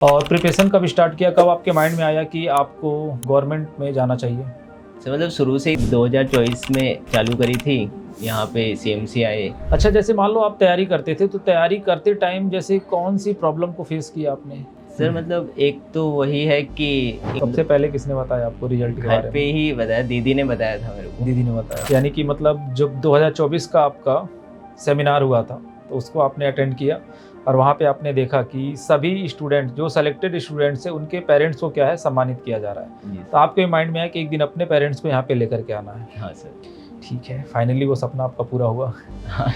और प्रिपरेशन कब स्टार्ट किया, कब आपके माइंड में आया कि आपको गवर्नमेंट में जाना चाहिए? सर मतलब शुरू से ही 2024 में चालू करी थी। यहाँ पे सीएमसी आए। अच्छा, जैसे मान लो आप तैयारी करते थे तो तैयारी करते टाइम जैसे कौन सी प्रॉब्लम को फेस किया आपने? सर मतलब एक तो वही है कि सबसे पहले किसने बताया आपको रिजल्ट के घर बारे पे में? ही बताया, दीदी ने बताया था मेरे को। दीदी ने बताया, यानी कि मतलब जब 2024 का आपका सेमिनार हुआ था तो उसको आपने अटेंड किया और वहाँ पे आपने देखा कि सभी स्टूडेंट जो सेलेक्टेड स्टूडेंट्स हैं उनके पेरेंट्स को क्या है, सम्मानित किया जा रहा है। जी तो आपके माइंड में है कि एक दिन अपने पेरेंट्स को यहाँ पे लेकर के आना है। हाँ सर। ठीक है, फाइनली वो सपना आपका पूरा हुआ। हाँ।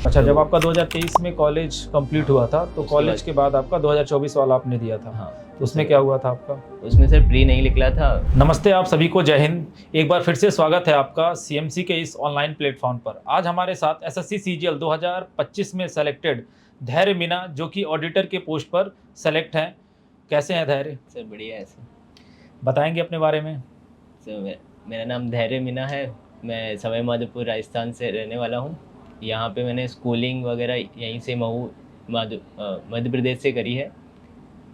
अच्छा, जब आपका 2023 में कॉलेज कंप्लीट हुआ था तो उसके कॉलेज बाद के बाद आपका 2024 वाला आपने दिया था, हाँ तो उसमें क्या हुआ था आपका? उसमें सर प्री नहीं निकला था। नमस्ते, आप सभी को जय हिंद। एक बार फिर से स्वागत है आपका सीएमसी के इस ऑनलाइन प्लेटफॉर्म पर। आज हमारे साथ एसएससी सीजीएल 2025 में सेलेक्टेड धैर्य मीना, जो कि ऑडिटर के पोस्ट पर सेलेक्ट हैं। कैसे हैं धैर्य? सर बढ़िया है सर। बताएंगे अपने बारे में? सर मेरा नाम धैर्य मीना है। मैं सवाई माधोपुर राजस्थान से रहने वाला हूँ। यहाँ पे मैंने स्कूलिंग वगैरह यहीं से मध्य प्रदेश से करी है।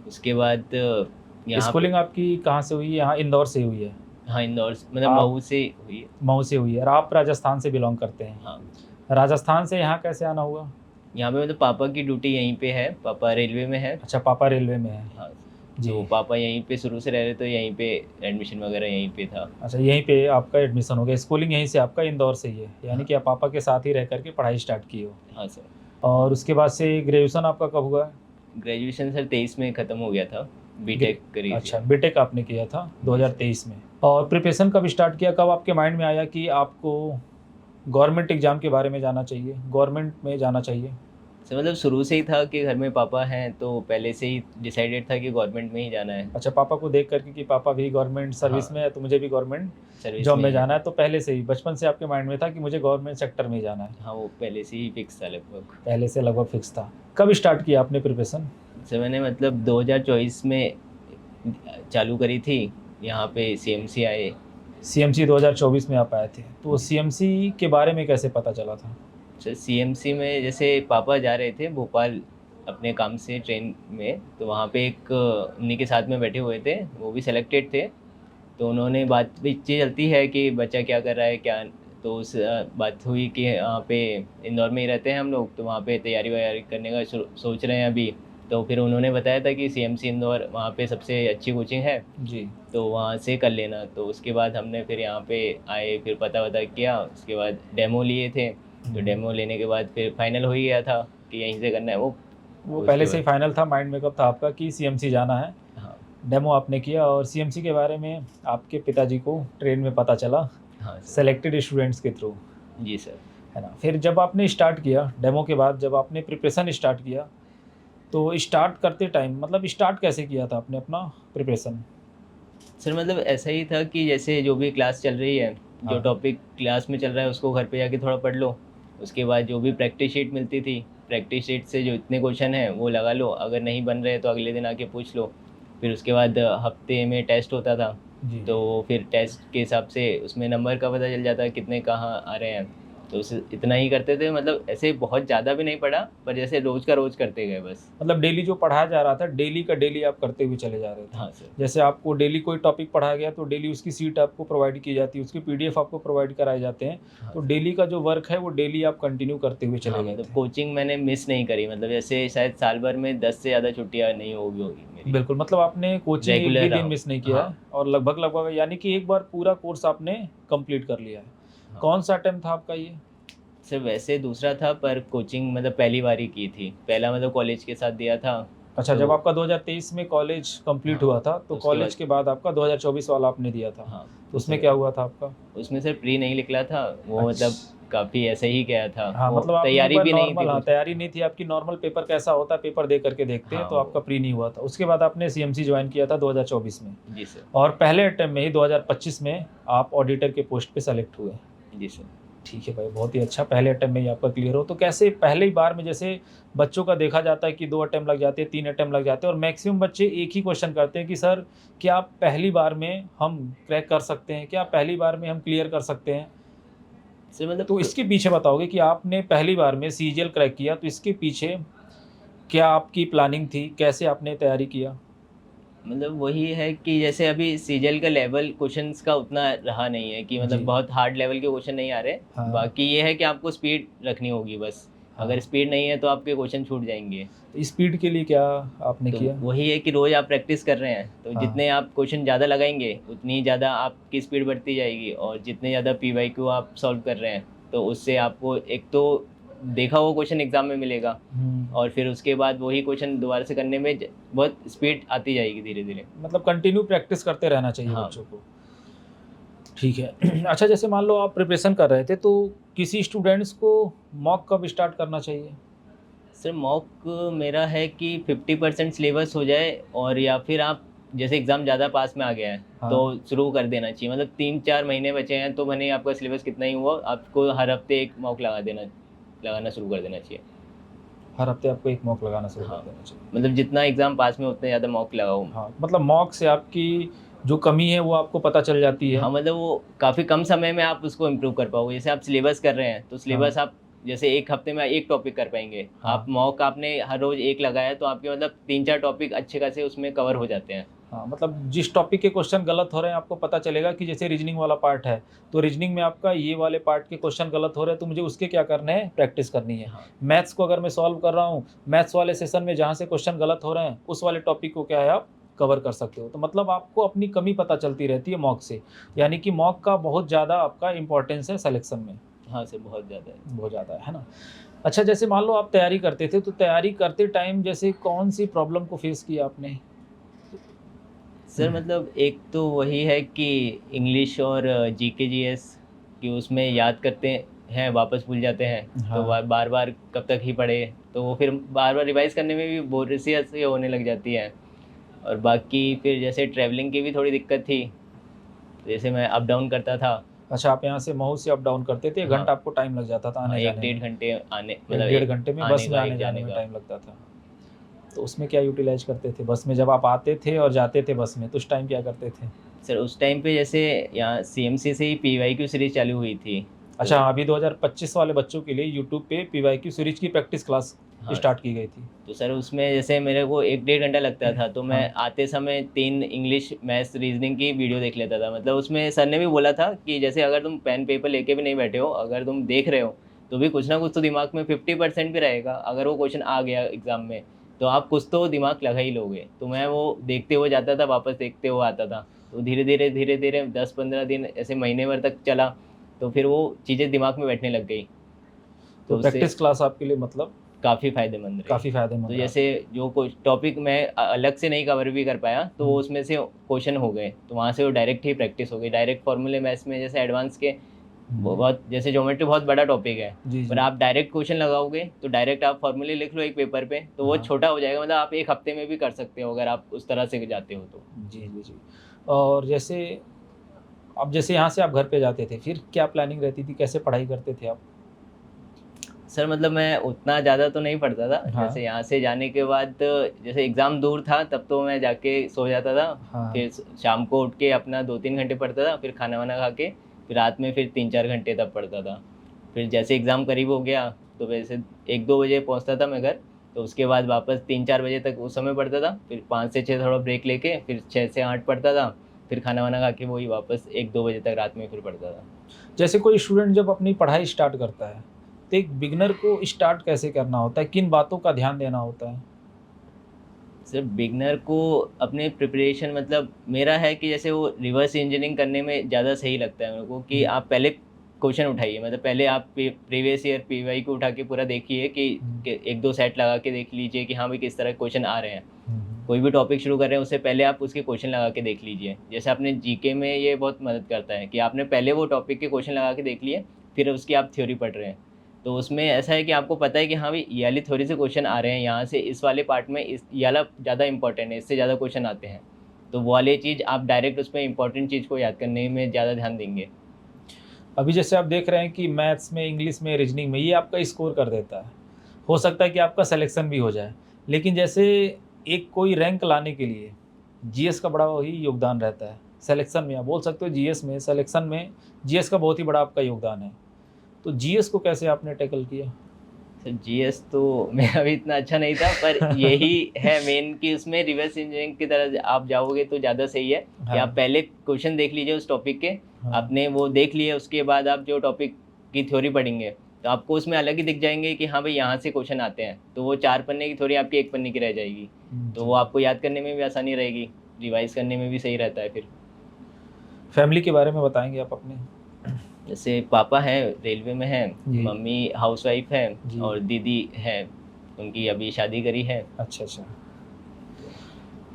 उसके बाद यहाँ पे स्कूलिंग आपकी कहाँ से हुई है? यहाँ इंदौर से हुई है? हाँ इंदौर मतलब आप मऊ से हुई है। मऊ से हुई है और आप राजस्थान से बिलोंग करते हैं? हाँ राजस्थान से यहाँ कैसे आना हुआ? यहाँ पे मतलब पापा की ड्यूटी यहीं पे है, पापा रेलवे में है। अच्छा, पापा रेलवे में है। हाँ जी। तो पापा यहीं पे शुरू से रह रहे, तो यहीं पे एडमिशन वगैरह यहीं पे था। अच्छा, यहीं पे आपका एडमिशन हो गया, स्कूलिंग यहीं से आपका इंदौर से ही है, यानी हाँ। कि आप पापा के साथ ही रह करके पढ़ाई स्टार्ट की हो। हाँ सर। और उसके बाद से ग्रेजुएशन आपका कब हुआ है? ग्रेजुएशन सर 23 में ख़त्म हो गया था। बीटेक करी थी। अच्छा, बीटेक आपने किया था 2023 में। और प्रिपरेशन कब स्टार्ट किया, कब आपके माइंड में आया कि आपको गवर्नमेंट एग्जाम के बारे में जाना चाहिए, गवर्नमेंट में जाना चाहिए? सर मतलब शुरू से ही था कि घर में पापा हैं, तो पहले से ही डिसाइडेड था कि गवर्नमेंट में ही जाना है। अच्छा, पापा को देख करके कि पापा भी गवर्नमेंट सर्विस हाँ में है तो मुझे भी गवर्नमेंट सर्विस जॉब में में ही जाना है, तो पहले से ही बचपन से आपके माइंड में था कि मुझे गवर्नमेंट सेक्टर में ही जाना है? हाँ वो पहले से ही फिक्स था लगभग। पहले से लगभग फिक्स था। कब स्टार्ट किया आपने प्रिपरेशन? सर मैंने मतलब 2024 में चालू करी थी। यहाँ पे सीएमसी आए। सीएमसी 2024 में आप आए थे, तो सीएमसी के बारे में कैसे पता चला था? सर सीएमसी में जैसे पापा जा रहे थे भोपाल अपने काम से ट्रेन में, तो वहाँ पे एक उन्हीं के साथ में बैठे हुए थे, वो भी सिलेक्टेड थे। तो उन्होंने बात चीज़ चलती है कि बच्चा क्या कर रहा है क्या। तो उस बात हुई कि यहाँ पे इंदौर में ही रहते हैं हम लोग, तो वहाँ पे तैयारी वैयारी करने का सोच रहे हैं अभी। तो फिर उन्होंने बताया था कि सीएमसी इंदौर वहाँ पे सबसे अच्छी कोचिंग है, जी। तो वहाँ से कर लेना। तो उसके बाद हमने फिर यहाँ पे आए, फिर पता किया, उसके बाद डेमो लिए थे। तो डेमो लेने के बाद फिर फाइनल हो ही गया था कि यहीं से करना है वो उसके पहले से ही बाद फाइनल था, माइंड मेकअप था आपका कि सीएमसी जाना है। हाँ। डेमो आपने किया और सीएमसी के बारे में आपके पिताजी को ट्रेन में पता चला, हाँ सर। सेलेक्टेड स्टूडेंट्स के थ्रू, जी सर। है ना? फिर जब आपने स्टार्ट किया डेमो के बाद, जब आपने प्रिपरेशन स्टार्ट किया, तो स्टार्ट करते टाइम मतलब स्टार्ट कैसे किया था आपने अपना प्रिपरेशन? सर मतलब ऐसा ही था कि जैसे जो भी क्लास चल रही है, जो हाँ। टॉपिक क्लास में चल रहा है उसको घर पे जाके थोड़ा पढ़ लो। उसके बाद जो भी प्रैक्टिस शीट मिलती थी, प्रैक्टिस शीट से जो इतने क्वेश्चन हैं वो लगा लो, अगर नहीं बन रहे तो अगले दिन आके पूछ लो। फिर उसके बाद हफ्ते में टेस्ट होता था, जी। तो फिर टेस्ट के हिसाब से उसमें नंबर का पता चल जाता है कितने कहाँ आ रहे हैं। तो उस इतना ही करते थे, मतलब ऐसे बहुत ज़्यादा भी नहीं पढ़ा, पर जैसे रोज़ का रोज़ करते गए बस। मतलब डेली जो पढ़ाया जा रहा था, डेली का डेली आप करते हुए चले जा रहे थे? हाँ सर। जैसे आपको डेली कोई टॉपिक पढ़ाया गया तो डेली उसकी सीट आपको प्रोवाइड की जाती है, उसके पीडीएफ आपको प्रोवाइड कराए जाते हैं, हाँ तो सर। डेली का जो वर्क है वो डेली आप कंटिन्यू करते हुए हाँ चले गए मतलब थे? कोचिंग मैंने मिस नहीं करी, मतलब जैसे शायद साल भर में 10 से ज़्यादा छुट्टियाँ नहीं होगी मेरी। बिल्कुल, मतलब आपने कोचिंग एक रेगुलर भी रहा दिन हूँ। मिस नहीं किया हाँ। है और लगभग यानी कि एक बार पूरा कोर्स आपने कंप्लीट कर लिया है। हाँ। कौन सा अटेम्प्ट था आपका ये? सर वैसे दूसरा था, पर कोचिंग मतलब पहली बार ही की थी। पहला मतलब कॉलेज के साथ दिया था। अच्छा, जब तो आपका 2023 में कॉलेज कंप्लीट हाँ हुआ था तो उसके कॉलेज बाद के बाद आपका 2024 वाला आपने दिया था, हाँ तो उसमें सर क्या हुआ था आपका? उसमें सर प्री नहीं निकला था वो, मतलब अच्छा। काफ़ी ऐसे ही गया था हाँ, वो, मतलब आपने एक तैयारी बार भी नहीं थी नॉर्मल, हाँ, कुछ। तैयारी नहीं थी आपकी, नॉर्मल पेपर कैसा होता है, पेपर दे करके देखते हैं, हाँ तो वो। आपका प्री नहीं हुआ था। उसके बाद आपने सीएमसी ज्वाइन किया था 2024 में जी सर। और पहले अटेम्प्ट में ही 2025 में आप ऑडिटर के पोस्ट पे सेलेक्ट हुए। जी सर। ठीक है भाई, बहुत ही अच्छा, पहले अटेम्प्ट में ही आपका क्लियर हो। तो कैसे पहले ही बार में, जैसे बच्चों का देखा जाता है कि 2 अटेम्प्ट लग जाते हैं, 3 अटेम्प्ट लग जाते हैं और मैक्सिमम बच्चे एक ही क्वेश्चन करते हैं कि सर क्या पहली बार में हम क्रैक कर सकते हैं? क्या पहली बार में हम क्लियर कर सकते हैं? सर मतलब तो इसके पीछे बताओगे कि आपने पहली बार में सीजीएल क्रैक किया, तो इसके पीछे क्या आपकी प्लानिंग थी, कैसे आपने तैयारी किया? मतलब वही है कि जैसे अभी सीजीएल का लेवल क्वेश्चंस का उतना रहा नहीं है कि मतलब जी। बहुत हार्ड लेवल के क्वेश्चन नहीं आ रहे। हाँ। बाकी ये है कि आपको स्पीड रखनी होगी बस। अगर हाँ। स्पीड नहीं है तो आपके क्वेश्चन छूट जाएँगे। तो स्पीड के लिए क्या आपने तो किया? वही है कि रोज़ आप प्रैक्टिस कर रहे हैं, तो हाँ। जितने आप क्वेश्चन ज़्यादा लगाएँगे, उतनी ज़्यादा आपकी स्पीड बढ़ती जाएगी और जितने ज़्यादा पीवाईक्यू आप सॉल्व कर रहे हैं, तो उससे आपको एक तो देखा हुआ क्वेश्चन एग्ज़ाम में मिलेगा हुँ। और फिर उसके बाद वही क्वेश्चन दोबारा से करने में बहुत स्पीड आती जाएगी धीरे-धीरे। मतलब कंटिन्यू प्रैक्टिस करते रहना चाहिए हाँ। बच्चों को। ठीक है। अच्छा, जैसे मान लो आप प्रिपरेशन कर रहे थे, तो किसी स्टूडेंट्स को मॉक कब स्टार्ट करना चाहिए? सर मॉक मेरा है कि 50% सिलेबस हो जाए और या फिर आप जैसे एग्ज़ाम ज़्यादा पास में आ गया है, हाँ। तो शुरू कर देना चाहिए। मतलब 3-4 महीने बचे हैं, तो भले ही आपका सिलेबस कितना ही हुआ, आपको हर हफ्ते एक मॉक लगाना शुरू कर देना चाहिए। हर हफ्ते आपको एक मॉक लगाना शुरू कर हाँ, देना चाहिए। मतलब जितना एग्ज़ाम पास में उतने ज़्यादा मॉक लगाओ। हाँ, मतलब मॉक से आपकी जो कमी है वो आपको पता चल जाती है। हाँ, मतलब वो काफ़ी कम समय में आप उसको इम्प्रूव कर पाओगे। जैसे आप सिलेबस कर रहे हैं, तो हाँ। सिलेबस आप जैसे 1 हफ्ते में 1 टॉपिक कर पाएँगे। आप हाँ। मॉक आपने हर रोज़ 1 लगाया, तो आपके मतलब 3-4 टॉपिक अच्छे खासे उसमें कवर हो जाते हैं। हाँ, मतलब जिस टॉपिक के क्वेश्चन गलत हो रहे हैं आपको पता चलेगा कि जैसे रीजनिंग वाला पार्ट है, तो रीजनिंग में आपका ये वाले पार्ट के क्वेश्चन गलत हो रहे हैं, तो मुझे उसके क्या करने हैं, प्रैक्टिस करनी है। हाँ। मैथ्स को अगर मैं सॉल्व कर रहा हूँ, मैथ्स वाले सेशन में जहाँ से क्वेश्चन गलत हो रहे हैं, उस वाले टॉपिक को क्या है आप कवर कर सकते हो। तो मतलब आपको अपनी कमी पता चलती रहती है मॉक से, यानी कि मॉक का बहुत ज़्यादा आपका इम्पोर्टेंस है सिलेक्शन में, हाँ सर, बहुत ज़्यादा है। बहुत ज़्यादा है ना? अच्छा, जैसे मान लो आप तैयारी करते थे, तो तैयारी करते टाइम जैसे कौन-सी प्रॉब्लम को फेस किया आपने? सर मतलब एक तो वही है कि इंग्लिश और जीके जीएस कि उसमें याद करते हैं, वापस भूल जाते हैं। तो हाँ। बार-बार कब तक ही पढ़े, तो वो फिर बार-बार रिवाइज़ करने में भी बोरियत सी होने लग जाती है। और बाकी फिर जैसे ट्रैवलिंग की भी थोड़ी दिक्कत थी, जैसे मैं अप डाउन करता था। अच्छा, आप यहाँ से मऊ से अप डाउन करते थे, 1 हाँ, घंटा आपको टाइम लग जाता था हाँ 1 आने-जाने डेढ़ में। घंटे आने 1 मतलब डेढ़ ए घंटे में बस आने में का, एक आने-जाने जाने में का। टाइम लगता था। तो उसमें क्या यूटिलाइज़ करते थे? बस में जब आप आते थे और जाते थे बस में, तो उस टाइम क्या करते थे? सर उस टाइम पे जैसे यहाँ सीएमसी से ही पीवाईक्यू सीरीज़ चालू हुई थी। अच्छा, तो हाँ, अभी 2025 वाले बच्चों के लिए यूट्यूब पे पीवाईक्यू सीरीज़ की प्रैक्टिस क्लास हाँ, स्टार्ट की गई थी। तो सर उसमें जैसे मेरे को 1 डेढ़ घंटा लगता था, तो मैं हाँ। आते समय 3 इंग्लिश, मैथ्स, रीज़निंग की वीडियो देख लेता था। मतलब उसमें सर ने भी बोला था कि जैसे अगर तुम पेन पेपर लेके भी नहीं बैठे हो, अगर तुम देख रहे हो, तो भी कुछ ना कुछ तो दिमाग में 50% भी रहेगा। अगर वो क्वेश्चन आ गया एग्ज़ाम में, तो आप कुछ तो दिमाग लगा ही लोगे। तो मैं वो देखते हुए जाता था, वापस देखते हुए आता था। तो धीरे-धीरे 10-15 दिन ऐसे महीने भर तक चला, तो फिर वो चीज़ें दिमाग में बैठने लग गई। तो तो उससे प्रैक्टिस क्लास आपके लिए मतलब काफ़ी फ़ायदेमंद रही। काफ़ी तो फ़ायदेमंद रहा। जैसे जो कुछ टॉपिक मैं अलग से नहीं कवर भी कर पाया, तो वो हुँ। उसमें से क्वेश्चन हो गए। तो वहाँ से वो डायरेक्ट ही प्रैक्टिस हो गई। डायरेक्ट फ़ॉर्मूले मैथ्स में जैसे एडवांस के वो हुँ। बहुत जैसे ज्योमेट्री बहुत बड़ा टॉपिक है, जी, पर जी। आप डायरेक्ट क्वेश्चन लगाओगे, तो डायरेक्ट आप फ़ॉर्मूले लिख लो एक पेपर पे, तो वो हाँ। छोटा हो जाएगा। मतलब आप 1 हफ्ते में भी कर सकते हो अगर आप उस तरह से जाते हो तो। जी, जी, जी। और जैसे अब जैसे यहाँ से आप घर पे जाते थे, फिर क्या प्लानिंग रहती थी? कैसे पढ़ाई करते थे आप? सर मतलब मैं उतना ज़्यादा तो नहीं पढ़ता था। हाँ। जैसे यहाँ से जाने के बाद जैसे एग्ज़ाम दूर था, तब तो मैं जाके सो जाता था। हाँ। फिर शाम को उठ के अपना 2-3 घंटे पढ़ता था, फिर खाना-वाना खा के, फिर रात में फिर 3-4 घंटे तब पढ़ता था। फिर जैसे एग्ज़ाम करीब हो गया, तो वैसे 1-2 बजे पहुँचता था मैं घर, तो उसके बाद वापस 3-4 बजे तक उस समय पढ़ता था। फिर 5 से 6 थोड़ा ब्रेक लेके, फिर 6 से 8 पढ़ता था। फिर खाना-वाना खा के वही वापस 1-2 बजे तक रात में फिर पढ़ता था। जैसे कोई स्टूडेंट जब अपनी पढ़ाई स्टार्ट करता है, तो एक बिगिनर को स्टार्ट कैसे करना होता है? किन बातों का ध्यान देना होता है? सर बिगिनर को अपने प्रिपरेशन मतलब मेरा है कि जैसे वो रिवर्स इंजीनियरिंग करने में ज़्यादा सही लगता है मेरे को कि हुँ। आप पहले क्वेश्चन उठाइए। मतलब पहले आप प्रीवियस ईयर पीवाई को उठा के पूरा देखिए हुँ। कि 1-2 सेट लगा के देख लीजिए कि हाँ भाई किस तरह के क्वेश्चन आ रहे हैं। हुँ, हुँ। कोई भी टॉपिक शुरू कर रहे हैं उससे पहले आप उसके क्वेश्चन लगा के देख लीजिए। जैसे आपने जीके में ये बहुत मदद करता है कि आपने पहले वो टॉपिक के क्वेश्चन लगा के देख लिए, फिर उसकी आप थ्योरी पढ़ रहे हैं। तो उसमें ऐसा है कि आपको पता है कि हाँ भाई ये वाली थ्योरी से क्वेश्चन आ रहे हैं, यहाँ से इस वाले पार्ट में ये वाला ज़्यादा इंपॉर्टेंट है, इससे ज़्यादा क्वेश्चन आते हैं। तो वो वाली चीज़ आप डायरेक्ट उसमें इंपॉर्टेंट चीज़ को याद करने में ज़्यादा ध्यान देंगे। अभी जैसे आप देख रहे हैं कि मैथ्स में, इंग्लिश में, रीजनिंग में ये आपका स्कोर कर देता है। हो सकता है कि आपका सिलेक्शन भी हो जाए। लेकिन जैसे एक कोई रैंक लाने के लिए जीएस का बड़ा ही योगदान रहता है। सिलेक्शन में आप बोल सकते हो जीएस में, सिलेक्शन में जीएस का बहुत ही बड़ा आपका योगदान है। तो जीएस को कैसे आपने टैकल किया? सर जीएस तो मेरा भी इतना अच्छा नहीं था, पर यही है मेन कि उसमें रिवर्स इंजीनियरिंग की तरह आप जाओगे तो ज़्यादा सही है कि आप हाँ पहले क्वेश्चन देख लीजिए उस टॉपिक के, हाँ आपने वो देख लिए, उसके बाद आप जो टॉपिक की थ्योरी पढ़ेंगे तो आपको उसमें अलग ही दिख जाएंगे कि हाँ भाई यहाँ से क्वेश्चन आते हैं, तो वो 4 पन्ने की थ्योरी आपकी 1 पन्ने की रह जाएगी, तो जी। वो आपको याद करने में भी आसानी रहेगी, रिवाइज करने में भी सही रहता है फिर। फैमिली के बारे में बताएंगे आप अपने? जैसे पापा हैं रेलवे में हैं, जी मम्मी हाउसवाइफ हैं जी। और दीदी है, उनकी अभी शादी करी है। अच्छा अच्छा।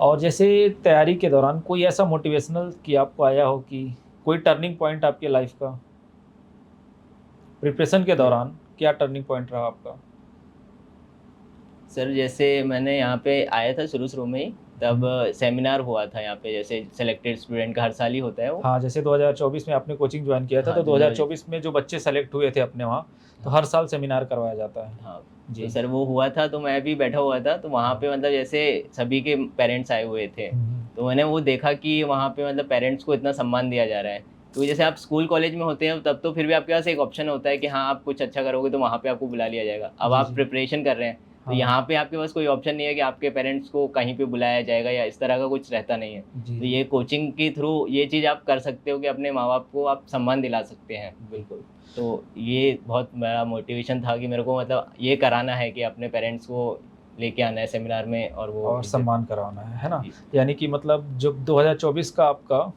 और जैसे तैयारी के दौरान कोई ऐसा मोटिवेशनल कि आपको आया हो कि कोई टर्निंग पॉइंट आपके लाइफ का, प्रिपरेशन के दौरान क्या टर्निंग पॉइंट रहा आपका? सर जैसे मैंने यहाँ पे आया था शुरू शुरू में ही, तब सेमिनार हुआ था यहाँ पे, जैसे सेलेक्टेड स्टूडेंट का हर साल ही होता है वो। हाँ, जैसे 2024 में आपने कोचिंग ज्वाइन किया था, हाँ तो 2024 में जो बच्चे सेलेक्ट हुए थे अपने वहाँ, तो हर साल सेमिनार करवाया जाता है। हाँ, जी। तो सर वो हुआ था तो मैं भी बैठा हुआ था, तो वहाँ पे मतलब जैसे सभी के पेरेंट्स आए हुए थे, तो मैंने वो देखा कि वहाँ पे मतलब पेरेंट्स को इतना सम्मान दिया जा रहा है। तो जैसे आप स्कूल कॉलेज में होते हैं तब तो फिर भी आपके पास एक ऑप्शन होता है कि हाँ आप कुछ अच्छा करोगे तो वहाँ पे आपको बुला लिया जाएगा। अब जी आप जी। प्रिपरेशन कर रहे हैं तो हाँ यहाँ पे आपके पास कोई ऑप्शन नहीं है कि आपके पेरेंट्स को कहीं पे बुलाया जाएगा या इस तरह का कुछ रहता नहीं है। जी तो जी। ये कोचिंग के थ्रू ये चीज़ आप कर सकते हो कि अपने माँ बाप को आप सम्मान दिला सकते हैं। बिल्कुल। तो ये बहुत बड़ा मोटिवेशन था कि मेरे को मतलब ये कराना है कि अपने पेरेंट्स को लेके आना है सेमिनार में और वो और इज़्ज़त। सम्मान कराना है ना? जी। यानी कि मतलब जब 2024 का आपका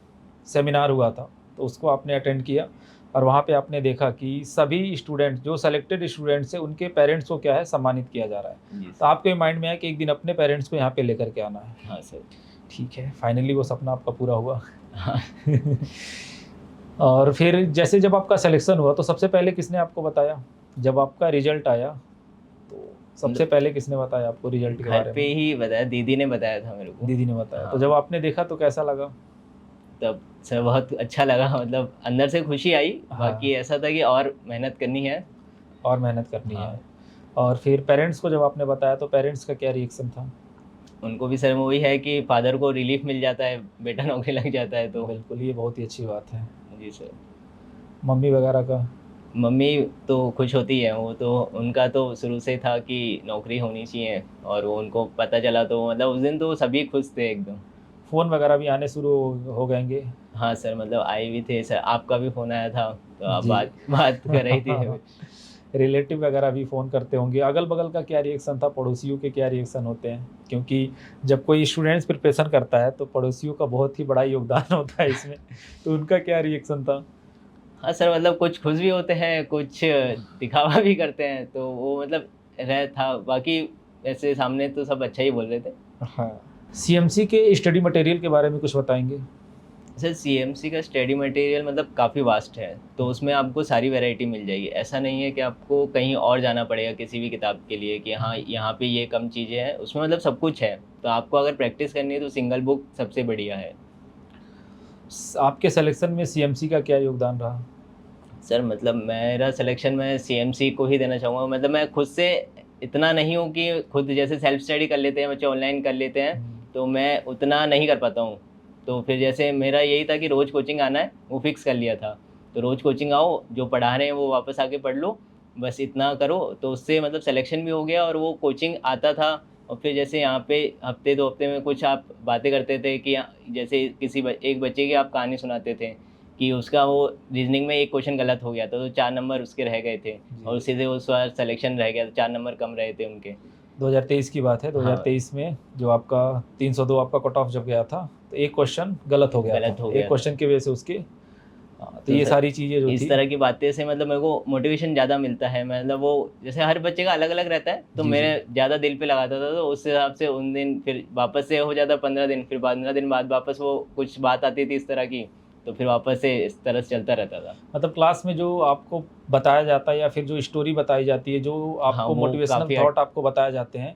सेमिनार हुआ था, तो उसको आपने अटेंड किया और वहाँ पे आपने देखा कि सभी स्टूडेंट जो सेलेक्टेड स्टूडेंट्स हैं, उनके पेरेंट्स को क्या है, सम्मानित किया जा रहा है। जी तो सर। आपके माइंड में आया कि एक दिन अपने पेरेंट्स को यहाँ पे लेकर के आना है। हाँ सर। ठीक है, फाइनली वो सपना आपका पूरा हुआ। हाँ। और फिर जैसे जब आपका सिलेक्शन हुआ, तो सबसे पहले किसने आपको बताया? जब आपका रिज़ल्ट आया, तो सबसे पहले किसने बताया आपको रिज़ल्ट के घर बारे पे में? ही बताया, दीदी ने बताया था मेरे को। दीदी ने बताया। तो हाँ, जब आपने देखा तो कैसा लगा? तब सर बहुत अच्छा लगा, मतलब अंदर से खुशी आई, बाकी हाँ, ऐसा था कि और मेहनत करनी है। और मेहनत करनी हाँ, है। और फिर पेरेंट्स को जब आपने बताया, तो पेरेंट्स का क्या रिएक्शन था? उनको भी सर वही है कि फादर को रिलीफ़ मिल जाता है, बेटा नौकरी लग जाता है तो। बिल्कुल, ये बहुत ही अच्छी बात है। जी सर। मम्मी वगैरह का? मम्मी तो खुश होती है, वो तो उनका तो शुरू से था कि नौकरी होनी चाहिए, और वो उनको पता चला तो मतलब उस दिन तो सभी खुश थे एकदम। फ़ोन वगैरह भी आने शुरू हो गएँगे? हाँ सर, मतलब आए भी थे सर, आपका भी फ़ोन आया था, तो आप जी। बात बात कर रही थी। रिलेटिव वगैरह भी फ़ोन करते होंगे। अगल-बगल का क्या रिएक्शन था? पड़ोसियों के क्या रिएक्शन होते हैं? क्योंकि जब कोई स्टूडेंट्स प्रिपरेशन करता है, तो पड़ोसियों का बहुत ही बड़ा योगदान होता है इसमें। तो उनका क्या रिएक्शन था? हाँ सर, मतलब कुछ खुश भी होते हैं, कुछ दिखावा भी करते हैं, तो वो मतलब रह था, बाकी वैसे सामने तो सब अच्छा ही बोल रहे थे। हाँ। सीएमसी के स्टडी मटेरियल के बारे में कुछ बताएँगे? सर सीएमसी का स्टडी मटेरियल मतलब काफ़ी वास्ट है, तो उसमें आपको सारी वैरायटी मिल जाएगी। ऐसा नहीं है कि आपको कहीं और जाना पड़ेगा किसी भी किताब के लिए कि हाँ, यहाँ पे ये कम चीज़ें हैं, उसमें मतलब सब कुछ है। तो आपको अगर प्रैक्टिस करनी है तो सिंगल बुक सबसे बढ़िया है। आपके सिलेक्शन में सीएमसी का क्या योगदान रहा? सर मतलब मेरा सिलेक्शन मैं सीएमसी को ही देना चाहूँगा, मतलब मैं खुद से इतना नहीं हूँ कि खुद जैसे सेल्फ स्टडी कर लेते हैं बच्चे, ऑनलाइन कर लेते हैं, तो मैं उतना नहीं कर पाता हूँ। तो फिर जैसे मेरा यही था कि रोज़ कोचिंग आना है, वो फ़िक्स कर लिया था। तो रोज़ कोचिंग आओ, जो पढ़ा रहे हैं वो वापस आके पढ़ लो, बस इतना करो, तो उससे मतलब सिलेक्शन भी हो गया और वो कोचिंग आता था। और फिर जैसे यहाँ पे हफ़्ते 2 हफ़्ते में कुछ आप बातें करते थे कि जैसे किसी एक बच्चे की आप कहानी सुनाते थे कि उसका वो रीज़निंग में एक क्वेश्चन गलत हो गया था, तो 4 नंबर उसके रह गए थे और जी। उसी से उस बार सिलेक्शन रह गया, तो 4 नंबर कम रहे थे उनके। 2023 की बात है। हाँ, 2023 में जो आपका 302 आपका कट ऑफ जब गया था, तो एक क्वेश्चन गलत हो गया गलत था। हो एक गया था। क्वेश्चन की वजह से उसके तो तो ये सर सारी चीज़ें जो इस थी। तरह की बातें से मतलब मेरे को मोटिवेशन ज़्यादा मिलता है, मतलब वो जैसे हर बच्चे का अलग-अलग रहता है, तो जी, जी। मेरे ज़्यादा दिल पे लगाता था, तो उस हिसाब से उन दिन फिर वापस से हो जाता 15 दिन, फिर 15 दिन बाद वापस वो कुछ बात आती थी इस तरह की, तो फिर वापस से इस तरह से चलता रहता था। मतलब क्लास में जो आपको बताया जाता है या फिर जो स्टोरी बताई जाती है, जो हाँ, आपको वो मोटिवेशनल काफ़ी थॉट आपको बताए जाते हैं,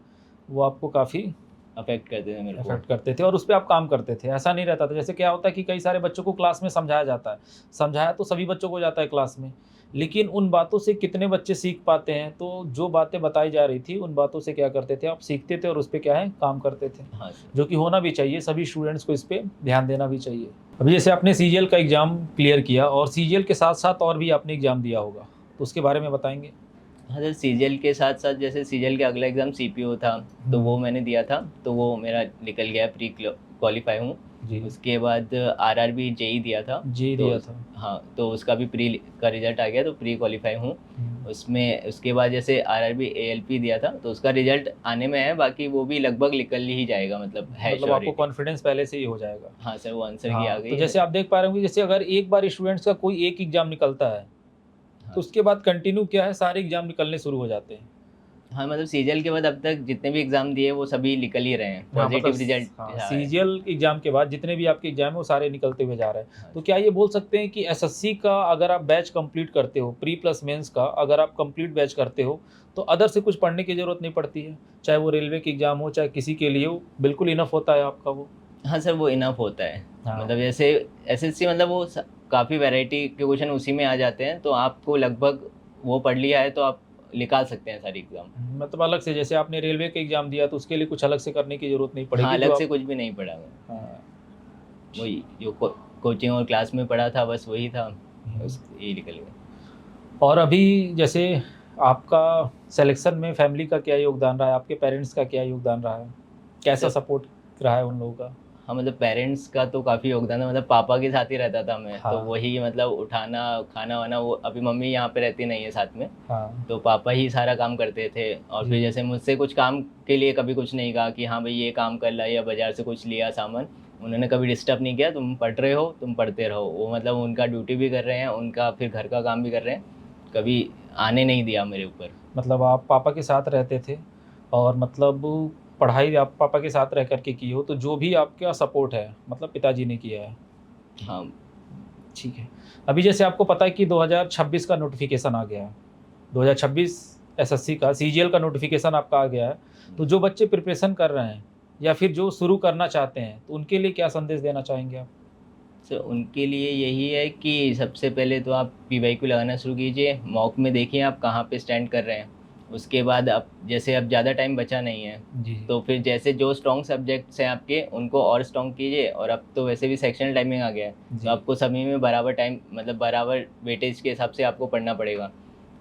वो आपको काफ़ी अफ़ेक्ट करते थे मेरे को। इफ़ेक्ट करते थे और उस पे आप काम करते थे। ऐसा नहीं रहता था, जैसे क्या होता है कि कई सारे बच्चों को क्लास में समझाया जाता है। समझाया तो सभी बच्चों को जाता है क्लास में, लेकिन उन बातों से कितने बच्चे सीख पाते हैं, तो जो बातें बताई जा रही थी, उन बातों से क्या करते थे, आप सीखते थे और उस पे क्या है, काम करते थे। हाँ सर। जो कि होना भी चाहिए, सभी स्टूडेंट्स को इस पे ध्यान देना भी चाहिए। अभी जैसे आपने सीजीएल का एग्ज़ाम क्लियर किया और सीजीएल के साथ-साथ और भी आपने एग्ज़ाम दिया होगा, तो उसके बारे में बताएँगे? हाँ सर, सीजीएल के साथ साथ जैसे सीजीएल के अगला एग्ज़ाम सीपीओ था, तो वो मैंने दिया था, तो वो मेरा निकल गया, प्री क्वालिफाई हूँ। जी। उसके बाद आरआरबी जेई दिया था, जी तो दिया था। हाँ, तो उसका भी प्री का रिजल्ट आ गया, तो प्री क्वालिफाई हूँ। हम्म। उसमें उसके बाद जैसे आरआरबी एएलपी दिया था, तो उसका रिजल्ट आने में है, बाकी वो भी लगभग निकल ही जाएगा, मतलब है मतलब आपको श्योरिटी। कॉन्फिडेंस पहले से ही हो जाएगा। हाँ सर, वो आंसर की आ हाँ, तो गई है। जैसे आप देख पा रहे होंगे, जैसे अगर एक बार स्टूडेंट्स का कोई एक एग्ज़ाम निकलता है, तो हाँ उसके बाद कंटिन्यू क्या है, सारे एग्ज़ाम निकलने शुरू हो जाते हैं। हाँ, मतलब सीजीएल के बाद अब तक जितने भी एग्ज़ाम दिए वो सभी निकल ही रहे हैं, हाँ, मतलब पॉजिटिव रिजल्ट हाँ, रहा है। सीजीएल एग्ज़ाम के बाद जितने भी आपके एग्ज़ाम हैं, वो सारे निकलते हुए जा रहे हैं। हाँ तो क्या ये बोल सकते हैं कि एसएससी का अगर आप बैच कंप्लीट करते हो, प्री प्लस मेंस का अगर आप कंप्लीट बैच करते हो, तो अदर से कुछ पढ़ने की ज़रूरत नहीं पड़ती है? चाहे वो रेलवे के एग्ज़ाम हो, चाहे किसी के लिए हो, बिल्कुल इनफ होता है आपका वो? हाँ सर, वो इनफ होता है। हाँ। मतलब जैसे एसएससी, मतलब वो काफ़ी वैरायटी के क्वेश्चन उसी में आ जाते हैं, तो आपको लगभग वो पढ़ लिया है तो आप निकाल सकते हैं सारे एग्ज़ाम। मतलब अलग से जैसे आपने रेलवे का एग्ज़ाम दिया, तो उसके लिए कुछ अलग से करने की ज़रूरत नहीं हाँ, पड़ेगी, जो अलग से आप कुछ भी नहीं पढ़ा मैं। हाँ। वही जो कोचिंग और क्लास में पढ़ा था, बस वही था, हुँ। बस यही निकल गया। और अभी जैसे आपका सिलेक्शन में फैमिली का क्या योगदान रहा है? आपके पेरेंट्स का क्या योगदान रहा है? कैसा सब सपोर्ट रहा है उन लोगों का? हाँ, मतलब पेरेंट्स का तो काफ़ी योगदान है, मतलब पापा के साथ ही रहता था मैं, तो हाँ, वही मतलब उठाना, खाना-वाना, वो अभी मम्मी यहाँ पे रहती नहीं है साथ में, हाँ। तो पापा ही सारा काम करते थे। और फिर जी। जैसे मुझसे कुछ काम के लिए कभी कुछ नहीं कहा कि हाँ भाई ये काम कर ला, या बाज़ार से कुछ लिया सामान, उन्होंने कभी डिस्टर्ब नहीं किया, तुम पढ़ रहे हो, तुम पढ़ते रहो। वो मतलब उनका ड्यूटी भी कर रहे हैं, उनका फिर घर का काम भी कर रहे हैं, कभी आने नहीं दिया मेरे ऊपर। मतलब आप पापा के साथ रहते थे और मतलब पढ़ाई आप पापा के साथ रह कर के की हो, तो जो भी आपका सपोर्ट है, मतलब पिताजी ने किया है। हाँ, ठीक है। अभी जैसे आपको पता है कि 2026 का नोटिफ़िकेशन आ गया है। 2026 एसएससी का सीजीएल का नोटिफ़िकेशन आपका आ गया है। तो जो बच्चे प्रिपरेशन कर रहे हैं या फिर जो शुरू करना चाहते हैं, तो उनके लिए क्या संदेश देना चाहेंगे आप? तो उनके लिए यही है कि सबसे पहले तो आप पीवाईक्यू लगाना शुरू कीजिए, मॉक में देखिए आप कहाँ पे स्टैंड कर रहे हैं। उसके बाद अब जैसे अब ज़्यादा टाइम बचा नहीं है, जी। तो फिर जैसे जो स्ट्रॉन्ग सब्जेक्ट्स हैं आपके, उनको और स्ट्रॉन्ग कीजिए। और अब तो वैसे भी सेक्शनल टाइमिंग आ गया है, तो जी। आपको सभी में बराबर टाइम, मतलब बराबर वेटेज के हिसाब से आपको पढ़ना पड़ेगा।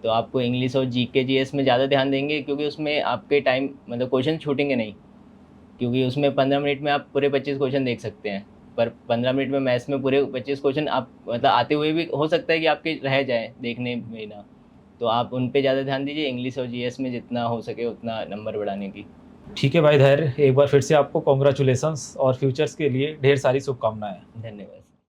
तो आपको इंग्लिश और जीके जीएस में ज़्यादा ध्यान देंगे, क्योंकि उसमें आपके टाइम, मतलब क्वेश्चन छूटेंगे नहीं, क्योंकि उसमें 15 मिनट में आप पूरे 25 क्वेश्चन देख सकते हैं। पर 15 मिनट में मैथ्स में पूरे 25 क्वेश्चन आप, मतलब आते हुए भी हो सकता है कि आपके रह जाएँ देखने में ना। तो आप उन पे ज़्यादा ध्यान दीजिए, इंग्लिश और जीएस में जितना हो सके उतना नंबर बढ़ाने की। ठीक है भाई धैर्य, एक बार फिर से आपको कांग्रेचुलेशंस और फ्यूचर्स के लिए ढेर सारी शुभकामनाएँ। धन्यवाद।